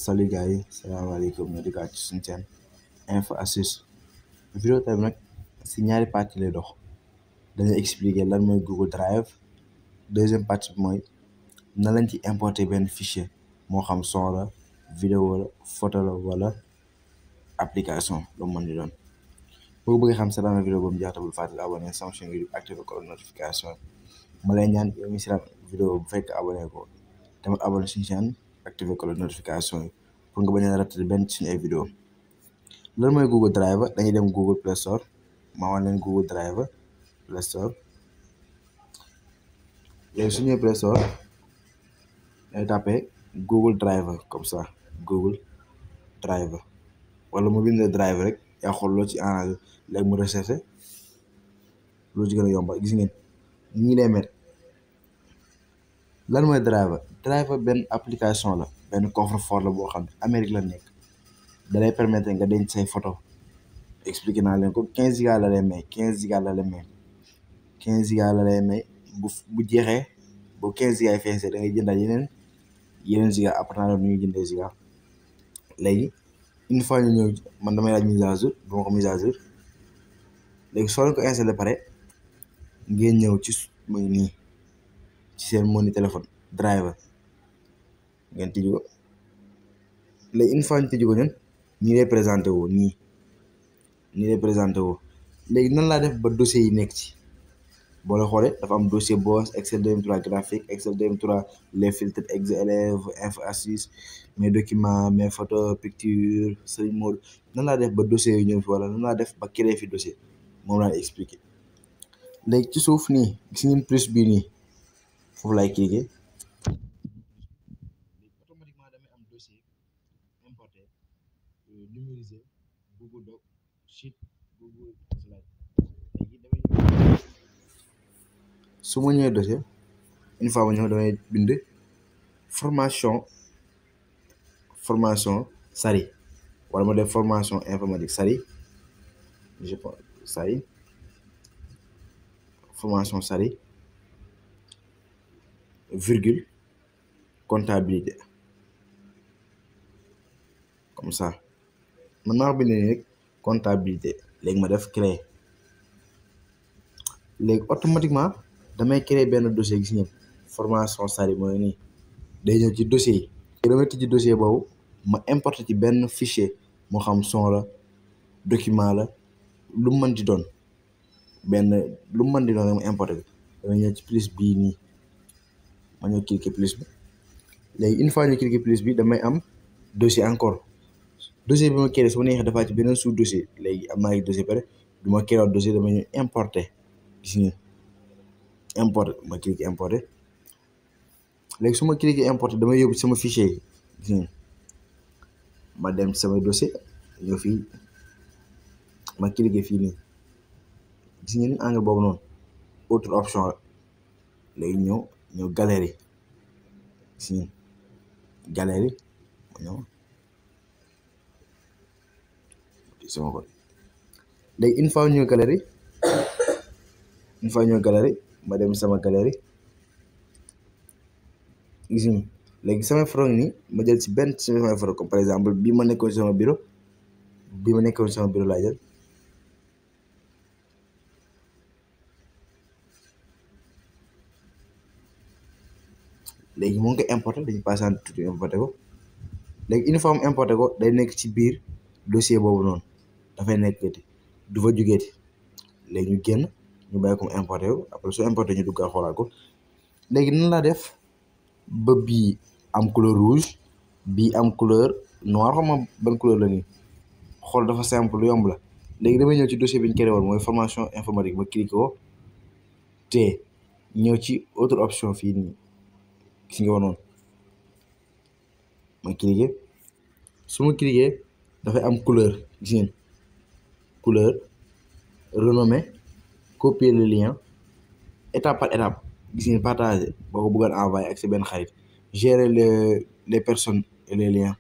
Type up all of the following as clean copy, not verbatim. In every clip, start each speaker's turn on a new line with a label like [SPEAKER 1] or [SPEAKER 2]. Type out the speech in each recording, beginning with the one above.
[SPEAKER 1] Salut gars yi salaamaaleykum ñu dikkaat ci suñu chaîne info astuce vidéo tey nag si ñaari pàcc lay dox dañuy expliquer lan mooy Google Drive. Deuxième partie bi mooy nan lañ ci importer benn fichier moo xam son la vidéo la photo la wala application lu mu mën di doon. boo bëggee xam seetaan vidéo boobu jeex bul fàttali abonné sama chaîne YouTube activé ko notification ma lay ñaan yow mi seetaan vidéo bu fekk abonné ko tamit abonné suñu chaîne activé ko notification yi pour nga bañ a rater benn suñu ay vidéo. lan mooy Google Drive dañuy dem Google Play Store ma wan leen Google Drive Play Store léegi su ñëwee Play Store day tapé Google Drive comme ça Google Drive wala mu bind Drive rek yaa xool loo ci arrangé léegi mu recherché loo ci gën a yomba gis ngeen ñii lay met. lan mooy Drive benn application la benn coffre-fort la boo xam ne Amérique la nekk da lay permettre nga denc say photo expliqué naa leen ko 15 giga la lay may 15 giga la lay may 15 giga la lay may bu jeexee bu 15 giga yi feesee da ngay jëndal yeneen giga après naa la nu ñuy jëndee giga. léegi une fois ñu ñëw man damay laaj mise à jour bu ma ko mise à jour léegi soo leen ko installé pare ngeen ñëw ci muy nii ci seen moni téléphone Drive ngeen tijji ko léegi une fois ñu tijji ko ñun nii lay présenté woo nii lay présenté woo léegi nan laa def ba dossier yi nekk ci boo la xoolee dafa am dossier VOS Excel 2003 graphique Excel 2003 les filtres Excel élèves info astuce mes documents mes photos pictures Serigne Modou nan laa def ba dossier yi ñëw fi wala nan laa def ba créer fi dossier moom laa expliqué. léegi ci suuf nii gis ngeen plus bii nii foofu laay cliquer automatiquement damay am dossier importé numérisé Google Doc sheet Google slide. léegi damay su ma ñëwee dossier une fois ma ñëw damay bind formation sari wala ma def formation informatique sari je pense sari formation sari virgule comptabilité comme ça man maa ko bind nii rek comptabilité léegi ma def créer léegi automatiquement damay créer benn dossier gis ngeen formation sari mooy nii day ñëw ci dossier yi damay tijji dossier boobu ma importer ci benn fichier moo xam son la document la lu mu mën di doon rek ma importer damay ñëw ci plus bii nii ma ñëw cliquer plus bi léegi une fois ñu cliquer plus bi damay am dossier encore dossier bi ma créé su ma neexee dafa ci beneen sous dossier léegi am naa ay dossier pare du ma créé dossier damay ñëw importer gis ngeen importer ma cliquer importer léegi su ma cliquer importer damay yóbbu sama fichier yi gis ngeen ma dem ci sama dossier ñëw fii ma cliquer fii nii gis ngeen angle boobu noonu autre option la léegi ñëw galerie gis ngeen galerie ma ñëw sama ko léegi une fois ñëw galerie ma dem sama galerie gis ngeen léegi samay photo nii ma jël ci benn ci samay photo comme par exemple bii ma nekkoon sama bureau laa jël léegi mu ngi koy importé dañu passé tuuti importé ko léegi une fois mu importé ko day nekk ci biir dossier boobu noonu dafay nekk du fa jugeeti léegi ñu génn ñu bàyyi ko mu importé ko après su importé ñu dugg xoolaat ko. léegi nan laa def ba bii am couleur rouge bii am couleur noir xam nga ban couleur la nii xool dafa simple yomb la. léegi damay ñëw ci dossier bi ñu créé woon mooy formation informatique ma cliqué ko te ñëw ci autre option fii nii gis nga woon noonu ma cliqué su ma cliqué dafay am couleur gis ngeen couleur renommé copier le lien étape par étape gis ngeen partager boo ko bëggoon envoyer ak sa benn xarit gérer les personnes et les liens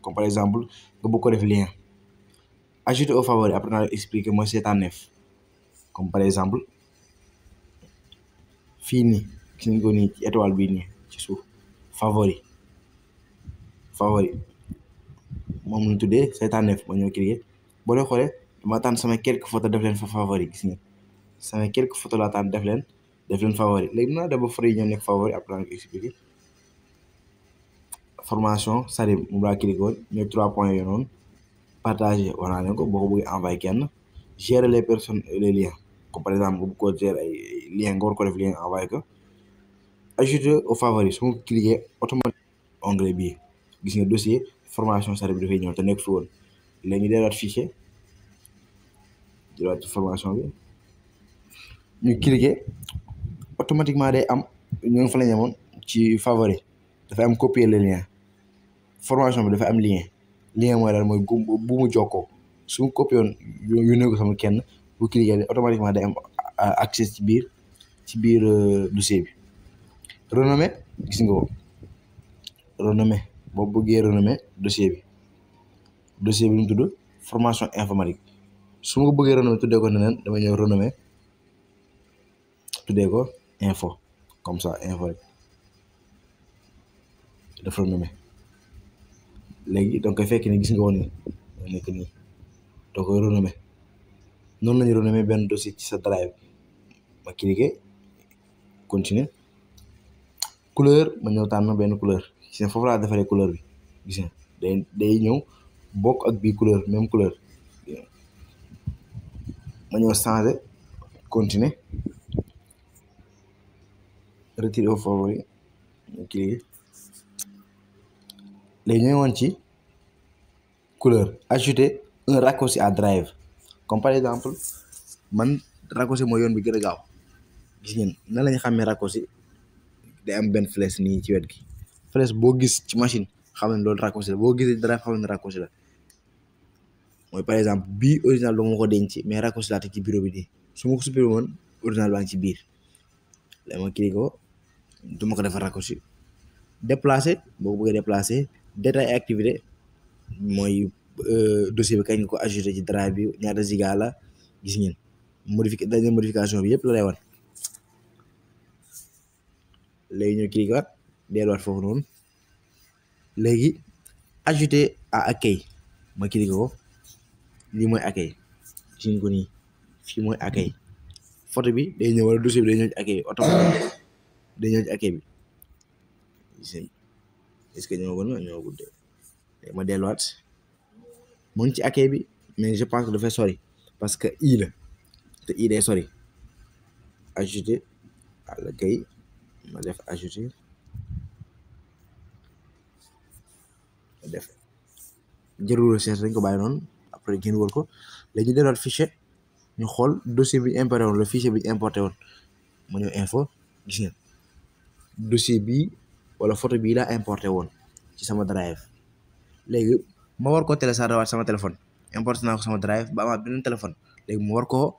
[SPEAKER 1] comme par exemple nga bëgg ko def lien ajouter au favori après naa expliquer mooy seetaaneef comme par exemple fii nii gis nga ko nii ci étoile bii nii ci suuf favori moom la ñu tuddee say tànneef ma ñëw cliquer boo dee xoolee dama tànn samay quelques photos def leen fa favori gis nga samay quelques photos laa tànn def leen favori léegi dinaa def ba photos yi ñoo nekk favori après naa ko expliquer formation sari moom laa cliquer woon ñooy 3 points yooyu noonu partager wax naa leen ko boo ko bëggee envoyer kenn gérer les personnes et les liens comme par exemple bu ko gérer ay lien nga war ko def lien envoyer ko ajouter au favori su ma cliquer automatique onglet bii gis nga dossier formation sari bi dafay ñëw te nekk fi woon léegi ñu delluwaat fichier jëlaat ci formation bi ñu cliquer automatiquement day am ñu ngi fa la ñamoon ci favori dafay am copier le lien formation bi dafay am lien mooy daal mooy bu mu jokkoo su ma copier woon yónnee ko sama kenn bu cliquer automatiquement day am accès ci biir dossier bi renommé gis nga ko renommé boo bëggee renommé dossier bi ñu tudd formation informatique su ma ko bëggee renommé tuddee ko neneen dama ñëw renommé tuddee ko info comme ça info rek def renommé léegi donc koy fekk ni gis nga woon ni nekk nii doo koy renommé noonu lañu renommé benn dossier ci sa drive ma cliquer continuer couleur ma ñëw tànn benn couleur gis nga foofu laa defaree couleur bi gis nga day ñëw bokk ak bii couleur même couleur ma ñëw changer continuer retirer au favori ma cliquer léegi ñooy woon ci couleur ajouter un raccourci à drive comme par exemple man raccourci mooy yoon bi gën a gaaw gis ngeen nan lañu xàmmee raccourci day am benn flèche nii ci wet gi flèche boo gis ci machine xam ne loolu raccourci la boo gisee drive xam ne raccourci la mooy par exemple bii original dama ko denc mais raccourci laa teg ci bureau bi nii su ma ko supprimé woon original baa ngi ci biir léegi ma cliquer ko du ma ko defar raccourci déplacer boo ko bëggee déplacer détail activité mooy dossier bi kañ nga ko ajouté ci drive bi ñaata giga la gis ngeen dernière modification bi yëpp la lay wan léegi ñu cliquer waat delluwaat foofu noonu léegi ajouter à accueil ma cliquer ko lii mooy accueil gis ngeen ko nii fii mooy accueil photo bi day ñëw wala dossier bi day ñëw ci accueil automatiquement day ñëw ci accueil bi est-ce que ñëwagul de ma delluwaat mu ngi ci accueil bi mais je pense que dafay sori parce que i la te i day sori ajouter à l'accueil ma def ajouter ma def jërul recherche dañ ko bàyyi noonu après génn wal ko léegi ñu delluwaat fichier ñu xool dossier bi importé woon le fichier bi importé woon ma ñëw info gis ngeen dossier bi wala photo bii laa importé woon ci sama drive léegi ma war ko télécharger waat sama téléphone importé naa ko sama drive ba amaat beneen téléphone léegi ma war ko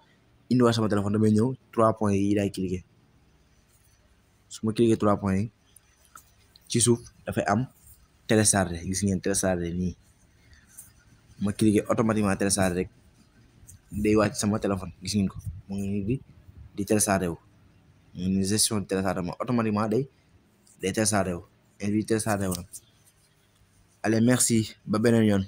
[SPEAKER 1] indiwaat sama téléphone damay ñëw 3 points yi laay cliquer su ma cliquer 3 points yi ci suuf dafay am télécharger gis ngeen télécharger nii ma cliquer automatiquement télécharger rek day wàcc sama téléphone gis ngeen ko mu ngi nii di télécharger wu mu ngi gestion téléchargement automatiquement day télécharger wu et di télécharger wu nag allez merci ba beneen yoon